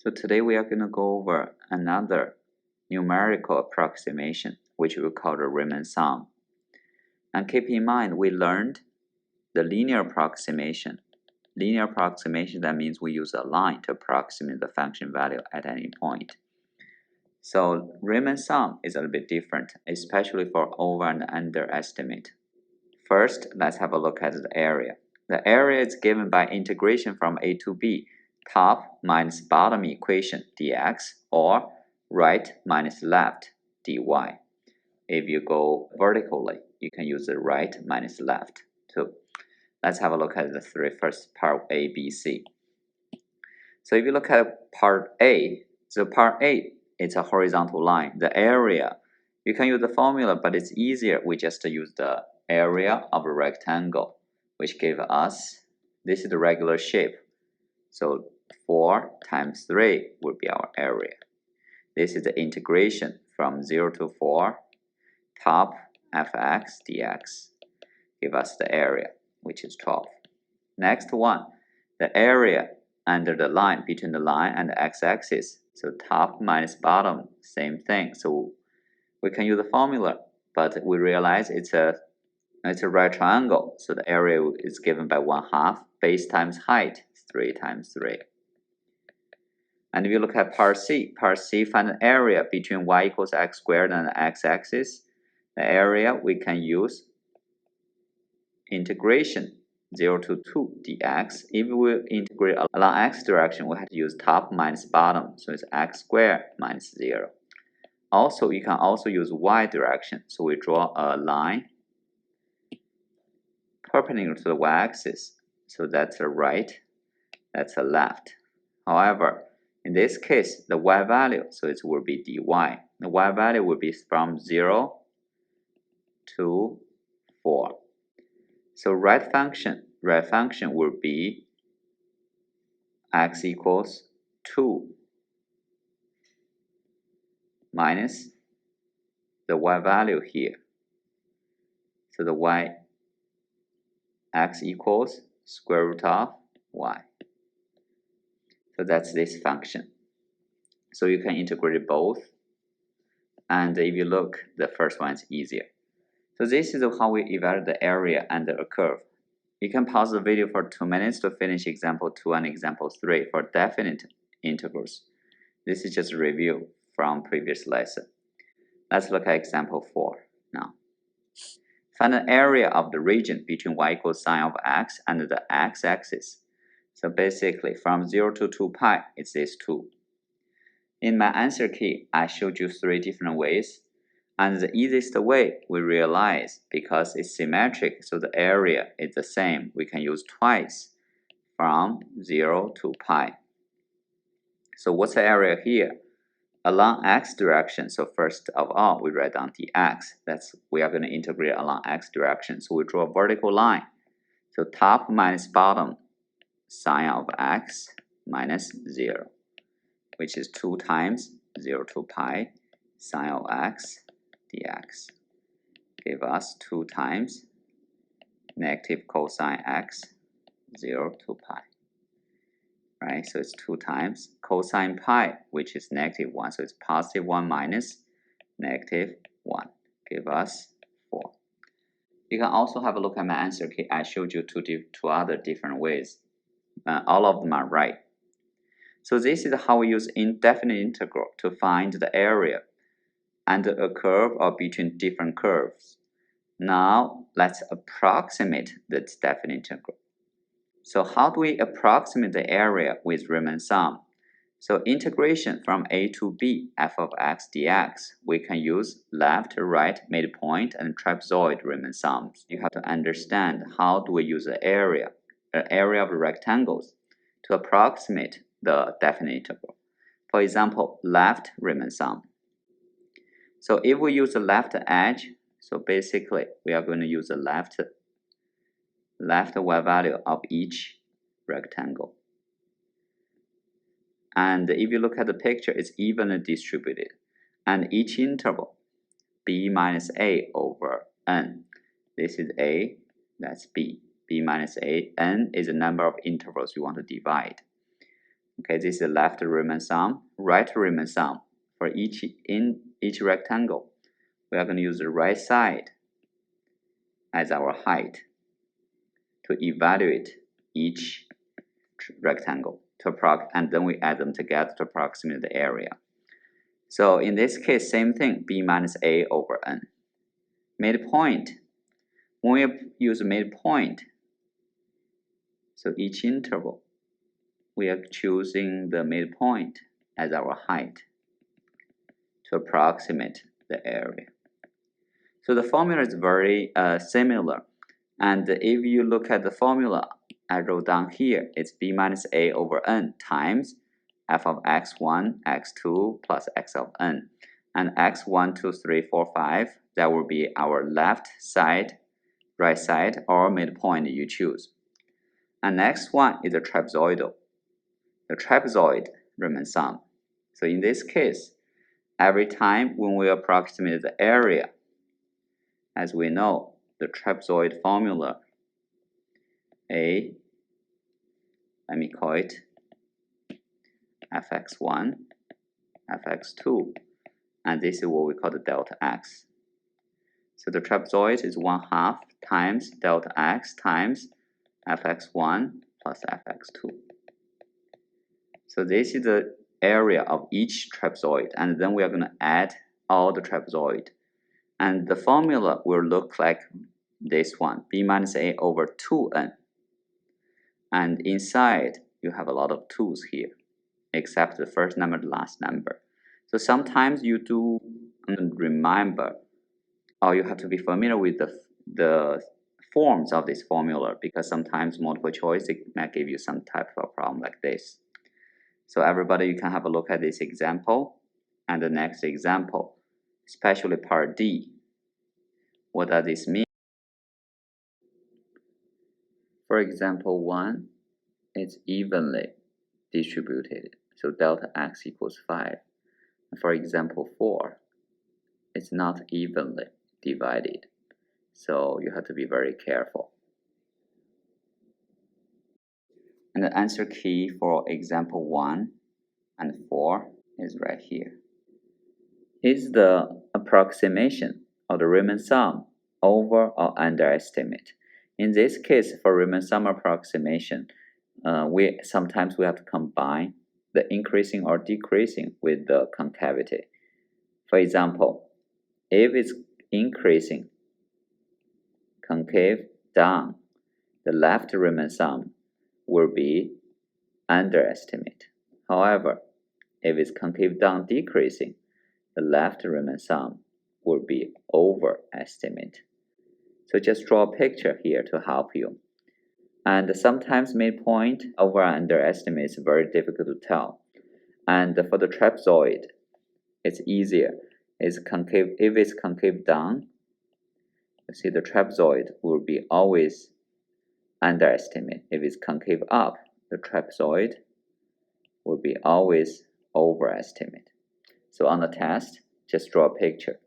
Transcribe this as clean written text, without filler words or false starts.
So today we are going to go over another numerical approximation, which we call the Riemann sum. And keep in mind, we learned the linear approximation. Linear approximation, that means we use a line to approximate the function value at any point. So Riemann sum is a little bit different, especially for over and under estimate. First, let's have a look at the area. The area is given by integration from a to b, top minus bottom equation dx, or right minus left dy. If you go vertically, you can use the right minus left too. Let's have a look at the first part A, B, C. So if you look at part A, so part A, it's a horizontal line. The area, you can use the formula, but it's easier. We just use the area of a rectangle, which gave us, this is the regular shape. So 4 times 3 would be our area. This is the integration from 0 to 4, top fx dx, give us the area, which is 12. Next one, the area under the line, between the line and the x-axis. So top minus bottom, same thing. So we can use the formula, but we realize it's a right triangle. So the area is given by 1/2, base times height, 3 times 3. And if you look at part C, find an area between y equals x squared and the x-axis. The area we can use integration 0 to 2 dx. If we integrate along x direction, we have to use top minus bottom, so it's x squared minus 0. Also, you can also use y direction, so we draw a line perpendicular to the y-axis. So that's a right, that's a left. However, in this case, the y value, so it will be dy. The y value will be from 0 to 4. So right function will be x equals 2 minus the y value here. So the y, x equals square root of y. So that's this function. So you can integrate both. And if you look, the first one is easier. So this is how we evaluate the area under a curve. You can pause the video for 2 minutes to finish example 2 and example 3 for definite integrals. This is just a review from previous lesson. Let's look at example 4 now. Find an area of the region between y equals sine of x and the x-axis. So basically, from 0 to 2 pi, it's this 2. In my answer key, I showed you 3 different ways. And the easiest way, we realize, because it's symmetric, so the area is the same, we can use twice from 0 to pi. So what's the area here? Along x direction, so first of all, we write down dx. We are going to integrate along x direction. So we draw a vertical line. So top minus bottom, sine of x minus 0, which is 2 times 0 to pi sine of x dx. Give us 2 times negative cosine x 0 to pi. Right, so it's 2 times cosine pi, which is negative 1. So it's positive 1 minus negative 1. Give us 4. You can also have a look at my answer key. I showed you two other different ways. All of them are right. So this is how we use indefinite integral to find the area under a curve or between different curves. Now let's approximate the definite integral. So how do we approximate the area with Riemann sum? So integration from a to b f of x dx, we can use left, right, midpoint, and trapezoid Riemann sums. You have to understand how do we use the area of rectangles to approximate the definite integral. For example, left Riemann sum. So if we use the left edge, so basically we are going to use the left y value of each rectangle. And if you look at the picture, it's evenly distributed. And each interval, b minus a over n. This is a, that's b. b minus a, n is the number of intervals you want to divide. Okay, this is the left Riemann sum, right Riemann sum. For each rectangle, we are going to use the right side as our height to evaluate each rectangle and then we add them together to approximate the area. So in this case, same thing, b minus a over n. Midpoint, when we use midpoint, so each interval, we are choosing the midpoint as our height to approximate the area. So the formula is very similar. And if you look at the formula I wrote down here, it's b minus a over n times f of x1, x2 plus x of n. And x1, 2, 3, 4, 5, that will be our left side, right side, or midpoint you choose. And next one is the trapezoidal. The trapezoid Riemann sum. So in this case, every time when we approximate the area, as we know, the trapezoid formula, let me call it fx1, fx2, and this is what we call the delta x. So the trapezoid is 1/2 times delta x times fx1 plus fx2. So this is the area of each trapezoid, and then we are going to add all the trapezoid. And the formula will look like this one, b minus a over 2n. And inside, you have a lot of 2's here, except the first number, the last number. So sometimes you do remember, or you have to be familiar with the forms of this formula, because sometimes multiple choice might give you some type of problem like this. So everybody, you can have a look at this example and the next example, especially part D. What does this mean? For example 1, it's evenly distributed, so delta x equals 5. For example 4, it's not evenly divided, so you have to be very careful. And the answer key for example 1 and 4 is right here. Is the approximation of the Riemann sum over or underestimate? In this case, for Riemann sum approximation, sometimes we have to combine the increasing or decreasing with the concavity. For example, if it's increasing concave down, the left Riemann sum will be underestimate. However, if it's concave down decreasing, the left Riemann sum will be overestimate. So just draw a picture here to help you. And sometimes midpoint over or underestimate is very difficult to tell. And for the trapezoid, it's easier. It's concave. If it's concave down, you see the trapezoid will be always underestimate. If it's concave up, the trapezoid will be always overestimate. So on the test, just draw a picture.